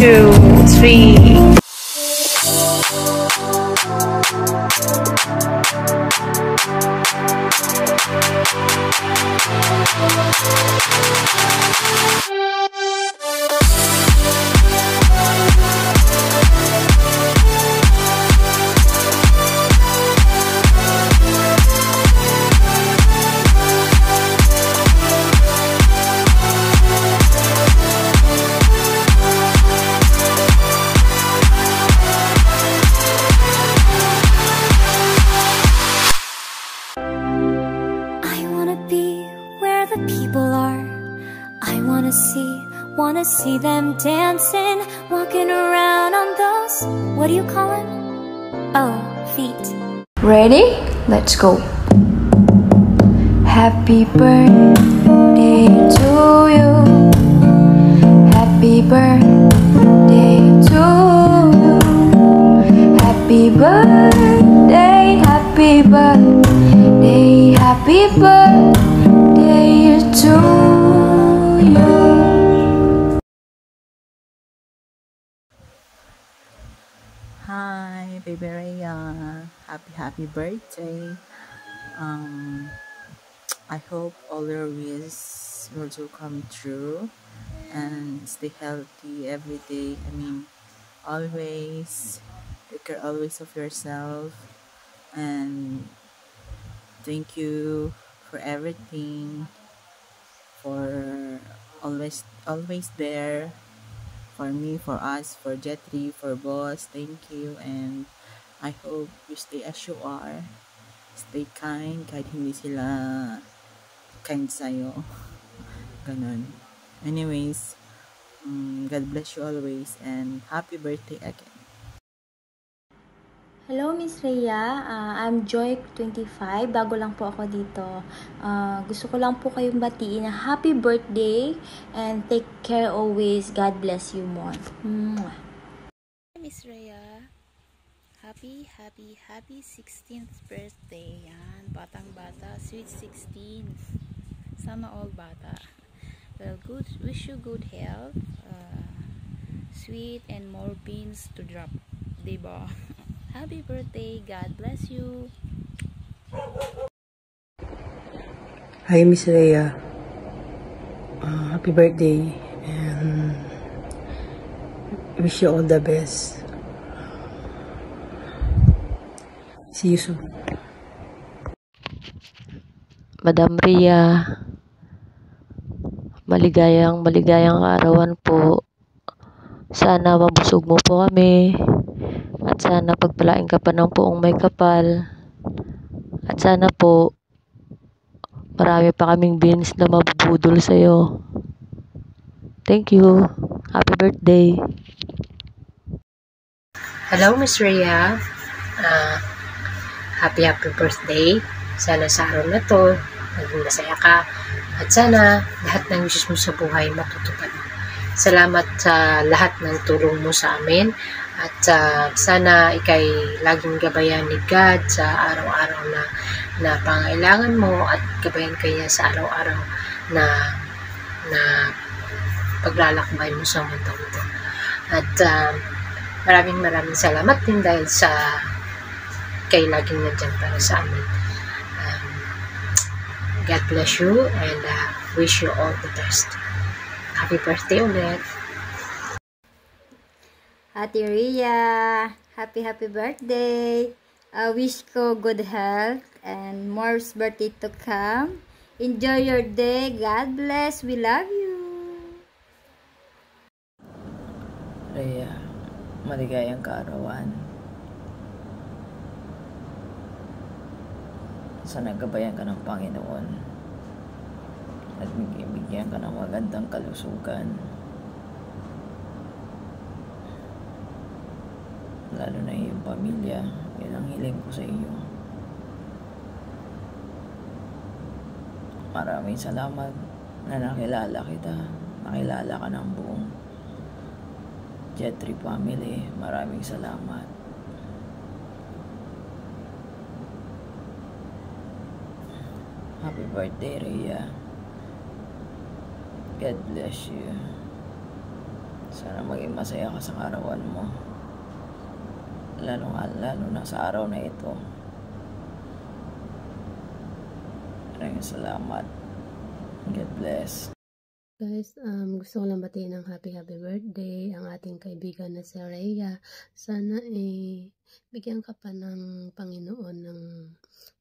2, 3. Wanna see them dancing, walking around on those, what do you call them? Oh, feet. Ready? Let's go. Happy birthday to you. Happy birthday to you. Happy birthday, happy birthday, happy birthday to you. Hi, baby Rhea. Happy birthday. I hope all your wishes will do come true and stay healthy every day. I mean, always take care always of yourself, and thank you for everything, for always there for me, for us, for Jetri, for boss. Thank you, and I hope you stay as you are. Stay kind kahit hindi sila kind sa'yo. Ganon. Anyways, God bless you always and happy birthday again. Hello, Miss Rhea. I'm Joy25. Bago lang po ako dito. Gusto ko lang po kayong batiin na happy birthday and take care always. God bless you more. Mwah. Miss Rhea, happy 16th birthday. Yan, batang-bata, sweet 16. Sana all bata. Well, wish you good health, sweet and more beans to drop. Diba? Happy birthday. God bless you. Hi, Miss Rhea. Happy birthday and wish you all the best. See you soon. Madam Rhea, maligayang arawan po. Sana mabusog mo po kami. At sana pagpalain ka pa ng poong may kapal. At sana po, marami pa kaming beans na mabubudol sa'yo. Thank you. Happy birthday. Hello, Miss Rhea. Happy birthday. Sana sa araw na to, maging masaya ka. At sana lahat ng wishes mo sa buhay matutupad mo. Salamat sa lahat ng tulong mo sa amin. At sana ikay laging gabayan ni God sa araw-araw na pangailangan mo at gabayan kanya sa araw-araw na paglalakbay mo sa mundo ito. At maraming salamat din dahil sa kay laging nandyan para sa amin. God bless you and wish you all the best. Happy birthday ulit. Ate Rhea, happy birthday. Wish ko good health and more birthday to come. Enjoy your day. God bless. We love you. Rhea, maligayang kaarawan. Sana gabayan ka ng Panginoon at bigyan ka ng magandang kalusugan. Lalo na iyong pamilya, yun ang hiling ko sa iyo. Maraming salamat na nakilala kita, nakilala ka ng buong Jetri family. Maraming salamat. Happy birthday, Rhea. God bless you. Sana maging masaya ka sa karawan mo. Lalo na sa araw na ito. Maraming salamat. God bless. Guys, gusto ko lang batiin ng happy birthday ang ating kaibigan na si Rhea. Sana bigyan ka pa ng Panginoon ng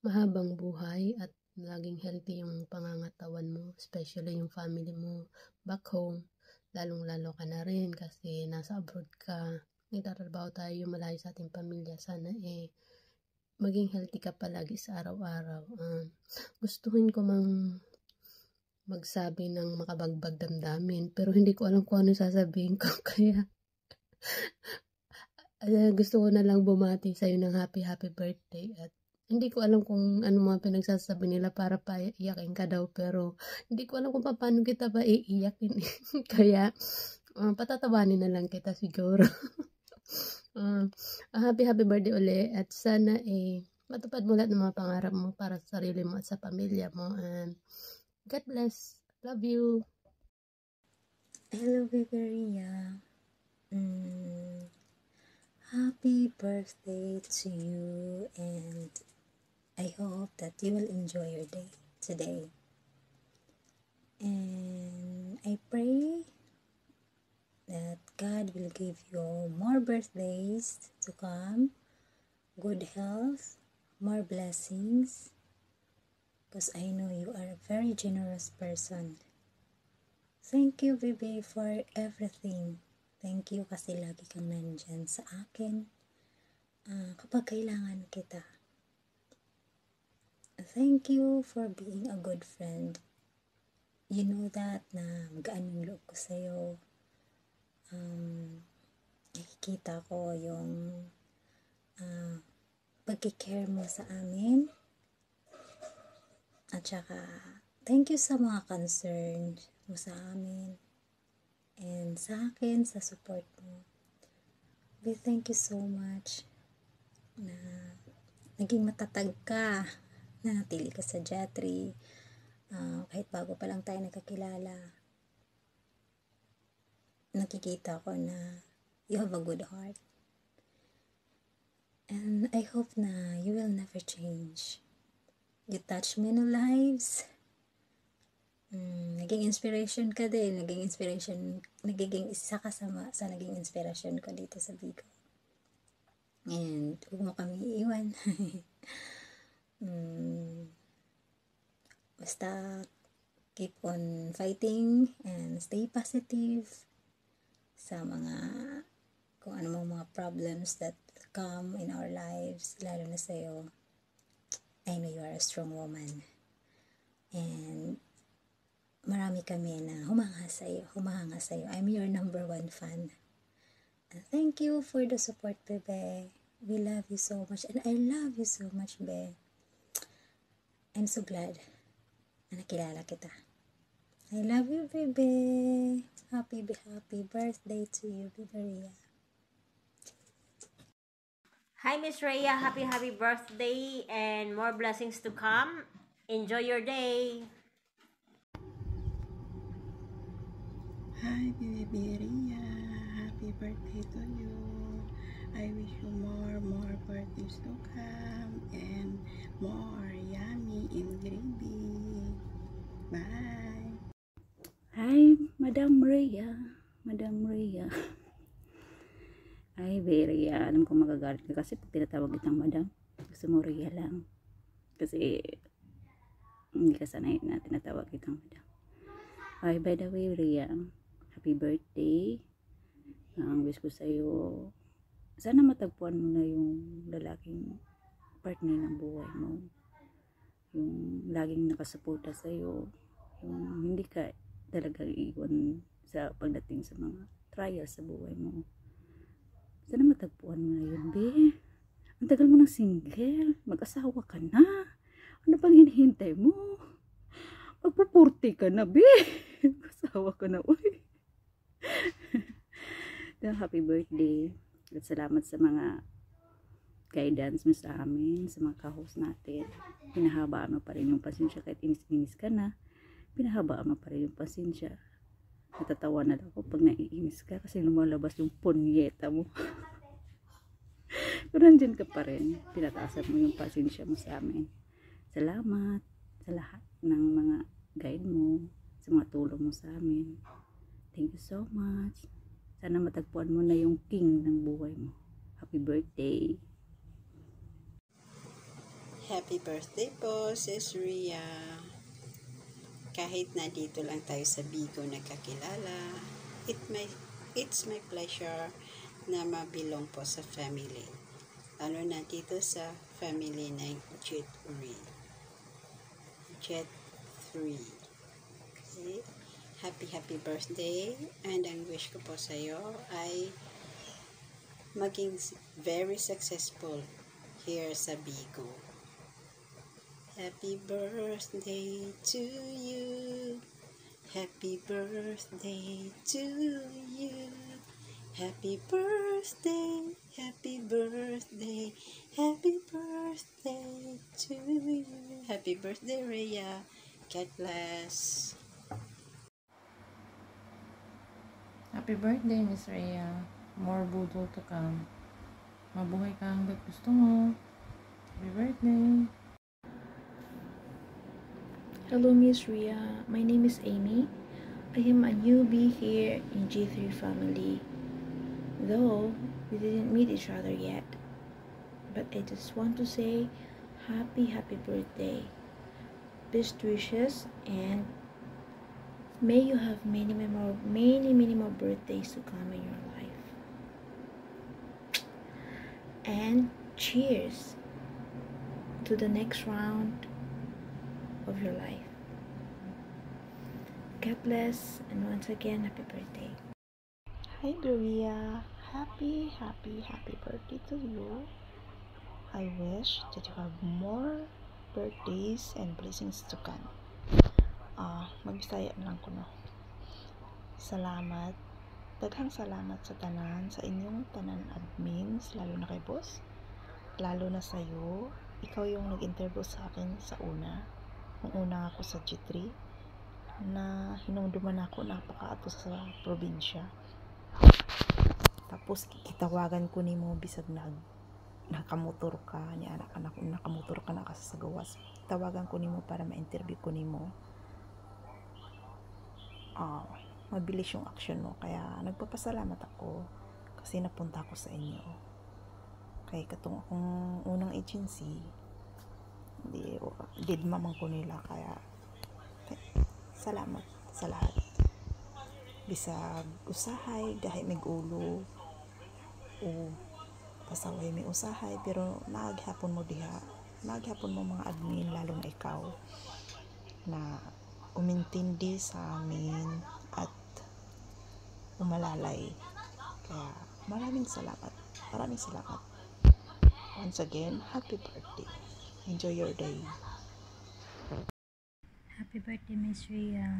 mahabang buhay at laging healthy yung pangangatawan mo, especially yung family mo back home. Lalong-lalo ka na rin kasi nasa abroad ka. Nagtatrabaho tayo malayo sa ating pamilya. Sana maging healthy ka palagi sa araw-araw. Gustuhin ko magsabi ng makabagbag damdamin, pero hindi ko alam kung ano sasabihin ko, kaya gusto ko na lang bumati sa'yo ng happy birthday. At hindi ko alam kung ano mga pinagsasabi nila para paiyakin ka daw, pero hindi ko alam kung paano kita pa iiyakin. Kaya patatawanin na lang kita siguro. Happy birthday uli, at sana matupad mo lahat ng mga pangarap mo para sa sarili mo at sa pamilya mo. And God bless. Love you. Hello, Baby Rhea. Happy birthday to you, and I hope that you will enjoy your day today. And I pray that God will give you more birthdays to come, good health, more blessings, because I know you are a very generous person. Thank you, baby, for everything. Thank you kasi lagi kang nandyan sa akin kapag kailangan kita. Thank you for being a good friend. You know that na magaan yung loob ko sa'yo. Nakikita ko yung pagkikare mo sa amin. At saka, thank you sa mga concern mo sa amin and sa akin, sa support mo. We thank you so much na naging matatag ka, na natili ka sa Jetri, kahit bago pa lang tayo nakakilala. Nakikita ko na you have a good heart. And I hope na you will never change. You touch many lives. Naging inspiration ka din. Naging isa ka sa naging inspiration ko dito sa Bigo. And huwag mo kami iiwan. Basta keep on fighting and stay positive sa kung ano mga problems that come in our lives, lalo na sa'yo. I know you are a strong woman. And marami kami na humahanga sa'yo. I'm your number 1 fan. And thank you for the support, bebe. We love you so much. And I love you so much, be. I'm so glad na nakilala kita. I love you, bebe. Happy birthday to you, Bebe Rhea. Hi, Miss Rhea. Happy birthday and more blessings to come. Enjoy your day. Hi, Baby Rhea. Happy birthday to you. I wish you more birthdays to come and more yummy and gravy. Bye. Hi, Madam Rhea. Ay, Rhea, alam ko magagalit ka kasi pag tinatawag kitang madam, gusto mo Rhea lang. Kasi hindi ka sanay na tinatawag kitang madam. Ay, by the way, Rhea, happy birthday. Ang wish ko sa'yo, sana matagpuan mo na yung lalaking partner ng buhay mo. Yung laging nakasuporta sa'yo. Yung hindi ka talaga iiwan sa pagdating sa mga trials sa buhay mo. Sana matagpuan mo na yun, be. Ang tagal mo ng single. Mag-asawa ka na. Ano pang hinihintay mo? Magpupurti ka na, be. Mag-asawa ka na, uy. Happy birthday. At salamat sa mga guidance mo sa amin, sa mga ka-host natin. Pinahabaan mo pa rin yung pasensya kahit inis-inis ka na. Pinahabaan mo pa rin yung pasensya. Natatawa na lang ako pag naiinis ka kasi lumalabas yung punyeta mo. Pero nandyan ka pa rin. Pinataasan mo yung pasensya mo sa amin. Salamat sa lahat ng mga guide mo, sa mga tulong mo sa amin. Thank you so much. Sana matagpuan mo na yung king ng buhay mo. Happy birthday! Happy birthday po, Sis Rhea. Kahit na dito lang tayo sa Bigo nagkakilala, it's my pleasure na mabilong po sa family. Lalo na dito sa family ng Jet 3. Okay? Happy birthday, and ang wish ko po sa iyo ay maging very successful here sa Bigo. Happy birthday to you. Happy birthday to you. Happy birthday, happy birthday, happy birthday to you. Happy birthday, Rhea. God bless. Happy birthday, Miss Rhea. More budol to come. Mabuhay ka hanggat gusto mo. Happy birthday. Hello, Miss Rhea. My name is Amy. I am a newbie here in G3 family. Though we didn't meet each other yet, but I just want to say happy birthday. Best wishes, and may you have many more birthdays to come in your life. And cheers to the next round of your life. God bless, and once again, happy birthday. Hi, Gloria. Happy birthday to you. I wish that you have more birthdays and blessings to come. Magbisaya lang ko no. Salamat. Daghang salamat sa tanan, sa inyong tanan admins, lalo na kay boss. Lalo na sa iyo. Ikaw yung nag-interview sa akin sa una. Nung una ako sa G3 na hinungduman ako napakaato sa probinsya. Tapos kitawagan ko nimo bisag nakamotor ka ni anak nakamotor ka na kasi sa gawas. Tawagan ko nimo para ma-interview ko nimo. Mabilis yung action mo, kaya nagpapasalamat ako kasi napunta ako sa inyo. Kaya katong akong unang agency, did mamang ko nila, kaya salamat sa lahat. Bisag usahay dahil may ulo o pasaway may usahay, pero naghapon mo mga admin, lalo na ikaw na umintindi sa amin at umalalay. Kaya maraming salamat. Once again, happy birthday. Enjoy your day. Happy birthday, Miss Rhea.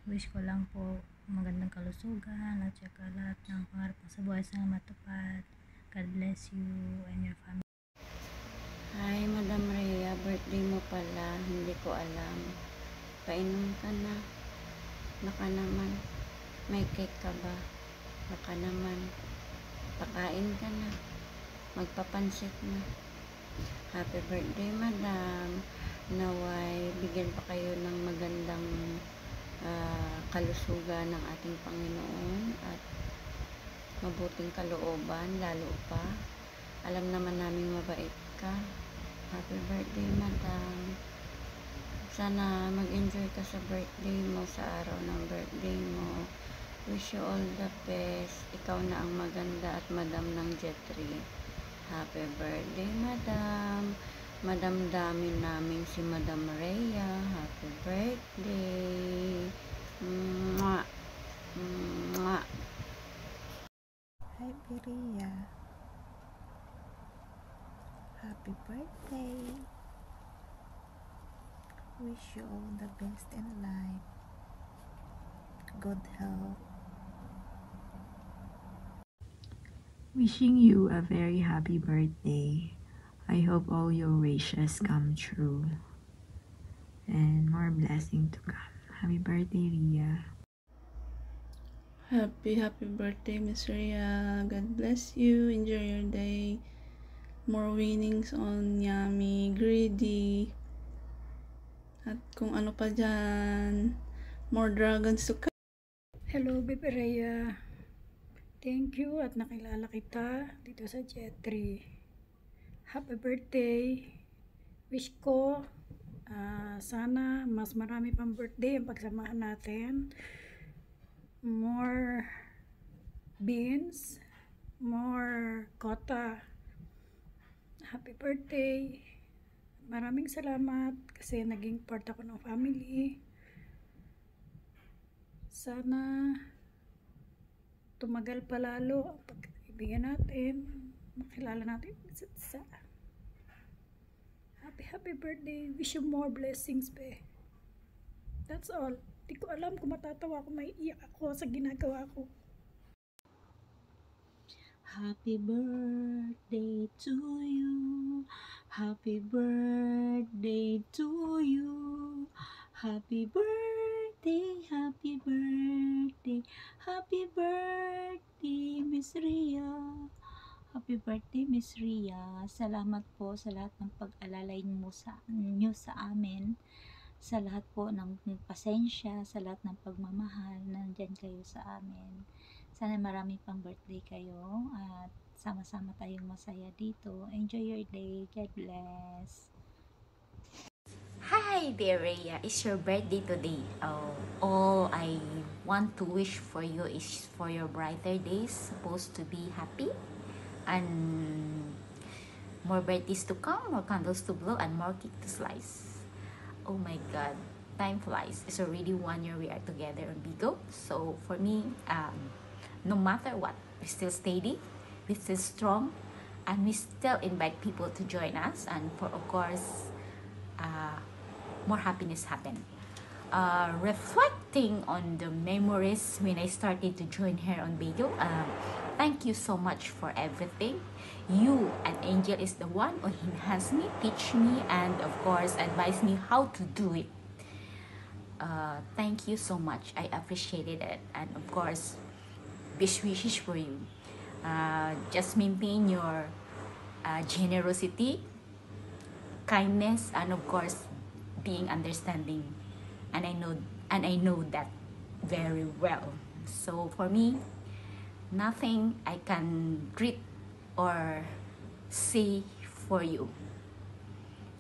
Wish ko lang po magandang kalusugan at saka lahat ng pangarap mo sa buhay sana matupad. God bless you and your family. Hi, Madam Rhea. Birthday mo pala. Hindi ko alam. Painom ka na. Baka naman. May cake ka ba? Baka naman. Pakain ka na. Magpapansit na. Happy birthday, Madam. Naway, bigyan pa kayo ng magandang kalusugan ng ating Panginoon at mabuting kalooban, lalo pa. Alam naman namin mabait ka. Happy birthday, Madam. Sana mag-enjoy ka sa birthday mo, sa araw ng birthday mo. Wish you all the best. Ikaw na ang maganda at Madam ng Jet 3. Happy birthday, Madam. Madamdamin namin si Madam Rhea. Happy birthday. Mwah. Mwah. Hi, Rhea. Happy birthday. Wish you all the best in life. Good health. Wishing you a very happy birthday. I hope all your wishes come true. And more blessing to come. Happy birthday, Rhea. Happy birthday, Miss Rhea. God bless you. Enjoy your day. More winnings on Yummy, Greedy. At kung ano pa dyan. More dragons to come. Hello, Bebe Rhea. Thank you at nakilala kita dito sa Jetri. Happy birthday. Wish ko sana mas marami pang birthday ang pagsamahan natin. More beans, more kota. Happy birthday. Maraming salamat kasi naging part ako ng family. Sana tumagal pa lalo ang pagkaibigan natin. Makilala natin isa't isa. Happy birthday. Wish you more blessings, be. That's all. Di ko alam kung matatawa ako, may iyak ako sa ginagawa ko. Happy birthday to you. Happy birthday to you. Happy birthday, happy birthday. Happy birthday, Miss Rhea. Happy birthday, Miss Rhea. Salamat po sa lahat ng pag-alalay niyo sa amin. Sa lahat po ng pasensya, sa lahat ng pagmamahal, nandyan kayo sa amin. Sana marami pang birthday kayo at sama-sama tayong masaya dito. Enjoy your day. God bless. Hi there, Rhea. It's your birthday today. All I want to wish for you is for your brighter days, supposed to be happy and more birthdays to come, more candles to blow, and more cake to slice. Oh my God, time flies. It's already 1 year we are together on Bigo. So for me, no matter what, we're still steady, we're still strong, and we still invite people to join us. And for, of course, more happiness happen. Reflecting on the memories when I started to join her on Bigo, thank you so much for everything. You and Angel is the one who enhanced me, teach me, and of course advise me how to do it. Thank you so much. I appreciated it, and of course, best wishes for you. Just maintain your generosity, kindness, and of course, being understanding. And I know that very well. So for me, nothing I can greet or say for you.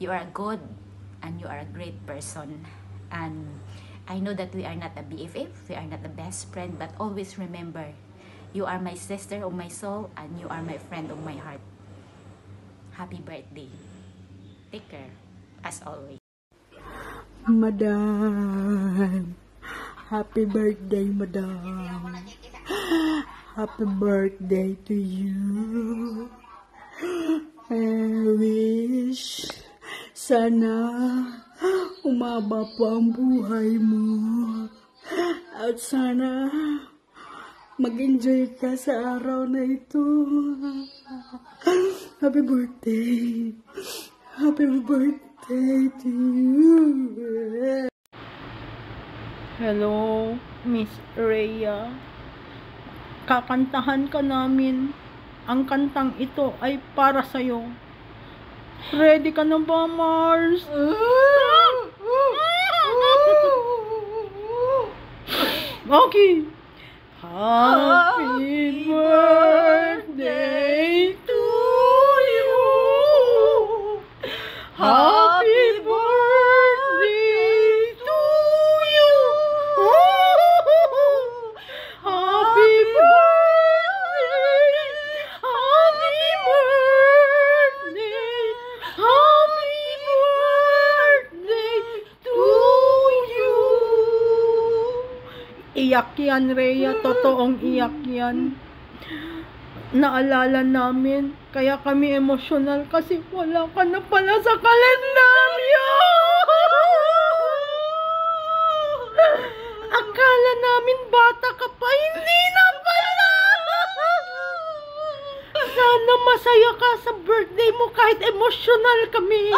You are good and you are a great person. And I know that we are not a BFF, we are not the best friend, but always remember, you are my sister of my soul and you are my friend of my heart. Happy birthday. Take care, as always. Madam, happy birthday, Madam. Happy birthday to you. I wish sana umaba pa ang buhay mo. At sana mag-enjoy ka sa araw na ito. Happy birthday. Happy birthday to you. Hello, Miss Rhea. Kakantahan ka namin. Ang kantang ito ay para sa'yo. Ready ka na ba, Mars? Okay. Happy birthday to you. Happy birthday to you. Happy birthday. Happy birthday. Happy birthday to you. Iyak yan, Rhea. Totoong iyak yan. Naalala namin, kaya kami emosyonal kasi wala ka na pala sa kalendaryo. Akala namin bata ka pa, hindi na pala. Sana masaya ka sa birthday mo kahit emosyonal kami.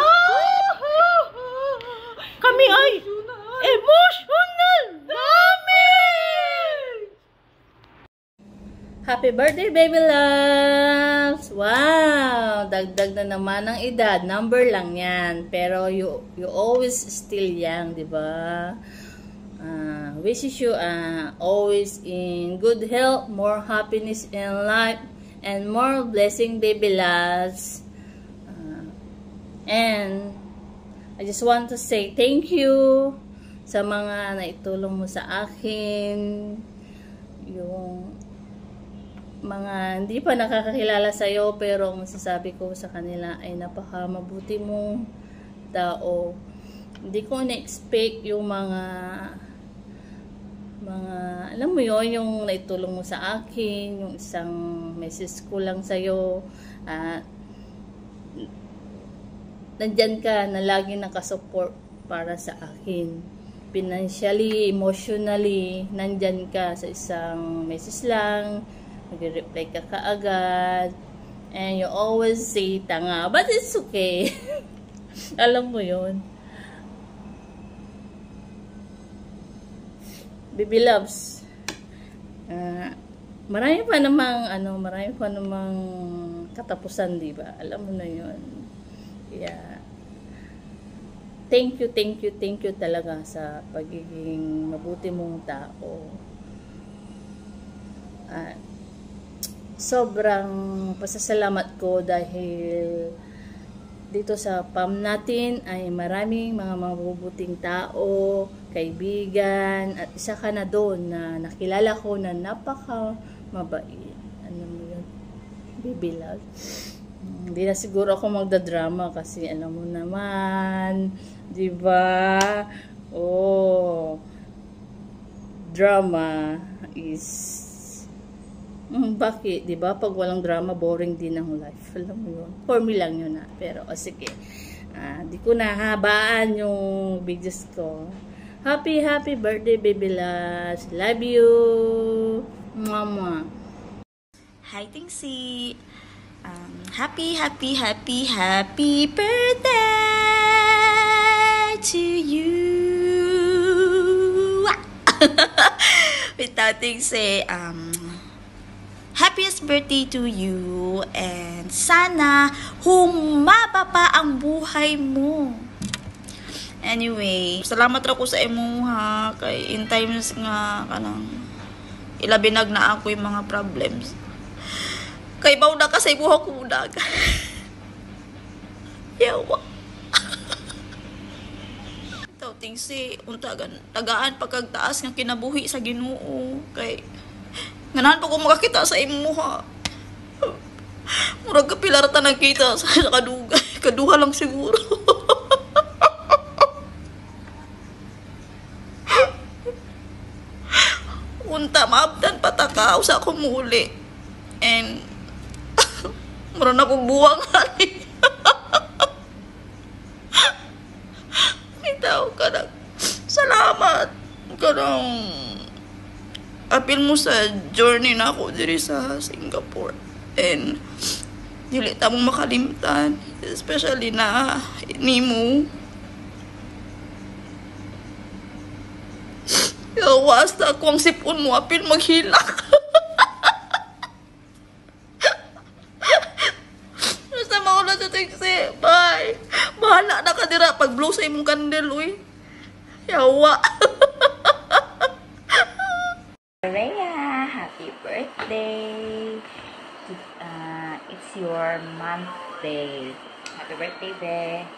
Kami ay emosyonal namin. Happy birthday, baby loves! Wow! Dagdag na naman ang edad. Number lang yan. Pero you always still young, di ba? Wishes you always in good health, more happiness in life, and more blessing, baby loves. And I just want to say thank you sa mga naitulong mo sa akin. Yung mga hindi pa nakakakilala sa'yo, pero ang masasabi ko sa kanila ay napakamabuti mong tao. Hindi ko na-expect yung mga alam mo yon, yung naitulong mo sa akin, yung isang message ko lang sa'yo, nandyan ka na lagi nakasupport para sa akin. Financially, emotionally, nandyan ka sa isang message lang, nag-reply ka kaagad, and you always say tanga, but it's okay. Alam mo yon. Baby loves, marami pa namang katapusan, di ba? Alam mo na yon. Yeah. Thank you talaga sa pagiging mabuti mong tao. Sobrang pasasalamat ko dahil dito sa PAM natin ay maraming mga mabubuting tao, kaibigan, at isa ka na doon na nakilala ko na napaka mabait. Ano mo yun? Baby love. Hindi na siguro ako magdadrama kasi alam mo naman, di ba? Oh, drama is bakit? Diba? Pag walang drama, boring din ang life. Alam mo yun. For me lang yun Pero, sige. Di ko nahabaan yung videos ko. Happy birthday, baby loves. Love you. Mama. Hi, Tingsi. Happy birthday to you. Without Tingsi, happiest birthday to you, and sana humaba pa ang buhay mo. Anyway, salamat ra ko sa imo ha, kay in times nga kanang ilabinag na ako yung mga problems. Kay baw na ka sa ibuha ko udag. Yawa. Ito Tingsi, untagan tagaan pagkagtaas nga kinabuhi sa Ginoo, kay nganahan pa ko makakita sa imo ha. Murag kapilar ta nagkita sa kaduga. Kaduha lang siguro. Unta maabdan patakaw sa ako muli. And mura na kong buwang hani. Itaw ka salamat. Karang apil mo sa journey na ako diri sa Singapore, and dili ta mong makalimtan, especially na nimo. Yawas na ako ang sipon mo apil maghilak. Basta maula sa Tingsi. Bye. Bahala na ka dira pag blow sa imong candle, uy. Yawa. Rhea, happy birthday! It's your month day. Happy birthday, be!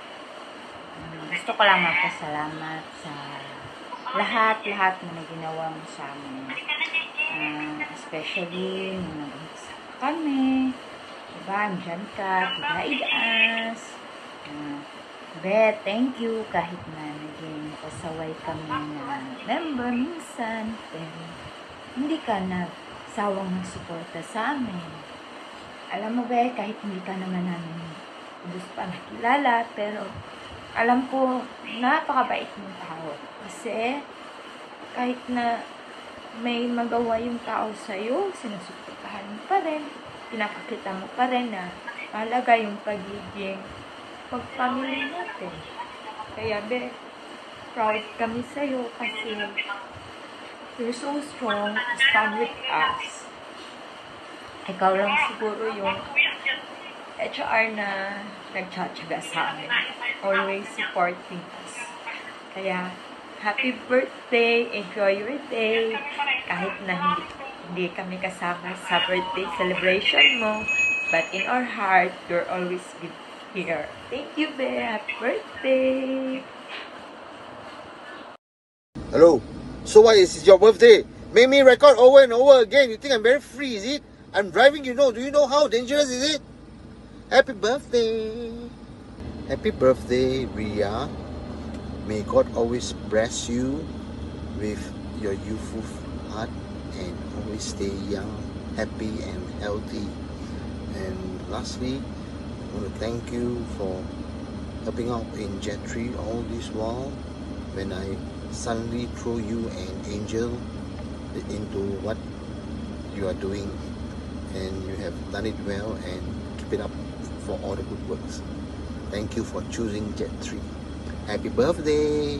Gusto ko lang magpasalamat sa lahat na ginawa mo sa amin. Especially nung nag-umpisa kami. Diba, andyan ka, tigaigas. Be, thank you kahit na naging pasaway kami na member minsan. Pero hindi ka nagsawang magsuporta sa amin. Alam mo ba, kahit hindi ka naman namin gusto pa nakilala, pero alam ko, napakabait mong tao. Kasi, kahit na may magawa yung tao sa'yo, sinusuportahan mo pa rin, pinapakita mo pa rin na mahalaga yung pagiging pag-family natin. Kaya, be, proud kami sa'yo kasi you're so strong to stand with us. ikaw lang siguro yung HR na nagtsatsaga sa amin. Always supporting us. Kaya, happy birthday! Enjoy your day! Kahit na hindi kami kasama sa birthday celebration mo, but in our heart, you're always here. Thank you, Be! Happy birthday! Hello. So why is it your birthday? Make me record over and over again. You think I'm very free, is it? I'm driving, you know. Do you know how dangerous is it? Happy birthday. Happy birthday, Ria. May God always bless you with your youthful heart and always stay young, happy and healthy. And lastly, I want to thank you for helping out in Jet3 all this while when I suddenly throw you an angel into what you are doing, and you have done it well, and keep it up for all the good works. Thank you for choosing Jet3. Happy birthday!